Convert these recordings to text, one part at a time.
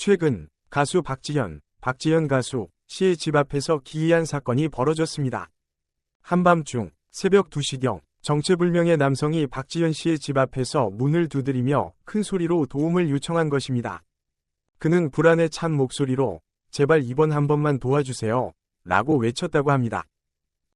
최근 가수 박지현 가수 씨의 집 앞에서 기이한 사건이 벌어졌습니다. 한밤중 새벽 2시경 정체불명의 남성이 박지현 씨의 집 앞에서 문을 두드리며 큰 소리로 도움을 요청한 것입니다. 그는 불안에 찬 목소리로 "제발 이번 한 번만 도와주세요" 라고 외쳤다고 합니다.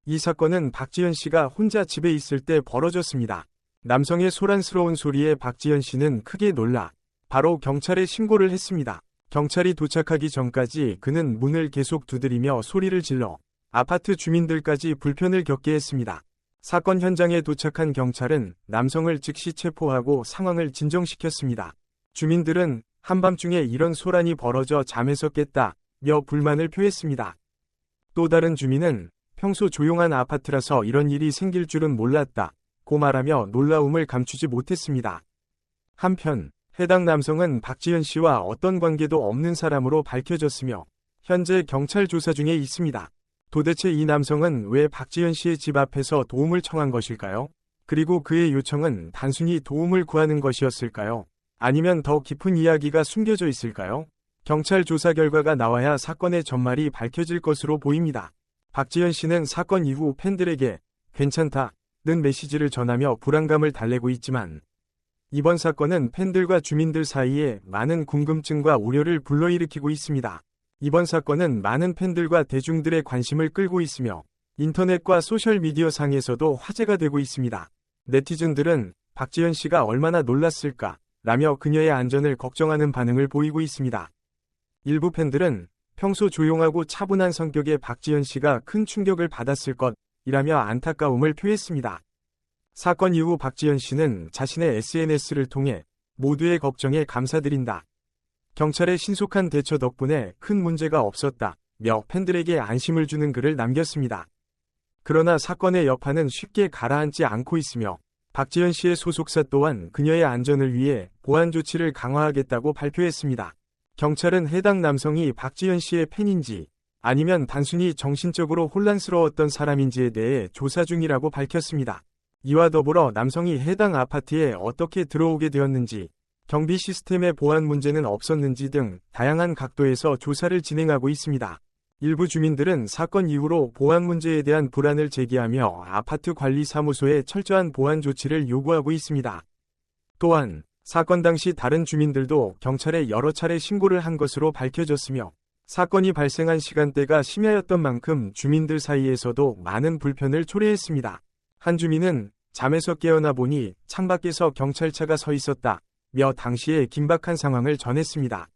이 사건은 박지현 씨가 혼자 집에 있을 때 벌어졌습니다. 남성의 소란스러운 소리에 박지현 씨는 크게 놀라 바로 경찰에 신고를 했습니다. 경찰이 도착하기 전까지 그는 문을 계속 두드리며 소리를 질러 아파트 주민들까지 불편을 겪게 했습니다. 사건 현장에 도착한 경찰은 남성을 즉시 체포하고 상황을 진정시켰습니다. 주민들은 한밤중에 이런 소란이 벌어져 잠에서 깼다며 불만을 표했습니다. 또 다른 주민은 평소 조용한 아파트라서 이런 일이 생길 줄은 몰랐다고 말하며 놀라움을 감추지 못했습니다. 한편 해당 남성은 박지현 씨와 어떤 관계도 없는 사람으로 밝혀졌으며 현재 경찰 조사 중에 있습니다. 도대체 이 남성은 왜 박지현 씨의 집 앞에서 도움을 청한 것일까요? 그리고 그의 요청은 단순히 도움을 구하는 것이었을까요? 아니면 더 깊은 이야기가 숨겨져 있을까요? 경찰 조사 결과가 나와야 사건의 전말이 밝혀질 것으로 보입니다. 박지현 씨는 사건 이후 팬들에게 괜찮다는 메시지를 전하며 불안감을 달래고 있지만 이번 사건은 팬들과 주민들 사이에 많은 궁금증과 우려를 불러일으키고 있습니다. 이번 사건은 많은 팬들과 대중들의 관심을 끌고 있으며 인터넷과 소셜미디어 상에서도 화제가 되고 있습니다. 네티즌들은 박지현 씨가 얼마나 놀랐을까 라며 그녀의 안전을 걱정하는 반응을 보이고 있습니다. 일부 팬들은 평소 조용하고 차분한 성격의 박지현 씨가 큰 충격을 받았을 것이라며 안타까움을 표했습니다. 사건 이후 박지현 씨는 자신의 SNS를 통해 모두의 걱정에 감사드린다. 경찰의 신속한 대처 덕분에 큰 문제가 없었다며 팬들에게 안심을 주는 글을 남겼습니다. 그러나 사건의 여파는 쉽게 가라앉지 않고 있으며 박지현 씨의 소속사 또한 그녀의 안전을 위해 보안 조치를 강화하겠다고 발표했습니다. 경찰은 해당 남성이 박지현 씨의 팬인지 아니면 단순히 정신적으로 혼란스러웠던 사람인지에 대해 조사 중이라고 밝혔습니다. 이와 더불어 남성이 해당 아파트에 어떻게 들어오게 되었는지, 경비 시스템의 보안 문제는 없었는지 등 다양한 각도에서 조사를 진행하고 있습니다. 일부 주민들은 사건 이후로 보안 문제에 대한 불안을 제기하며 아파트 관리사무소에 철저한 보안 조치를 요구하고 있습니다. 또한 사건 당시 다른 주민들도 경찰에 여러 차례 신고를 한 것으로 밝혀졌으며 사건이 발생한 시간대가 심야였던 만큼 주민들 사이에서도 많은 불편을 초래했습니다. 한 주민은 잠에서 깨어나 보니 창밖에서 경찰차가 서 있었다며 당시의 긴박한 상황을 전했습니다.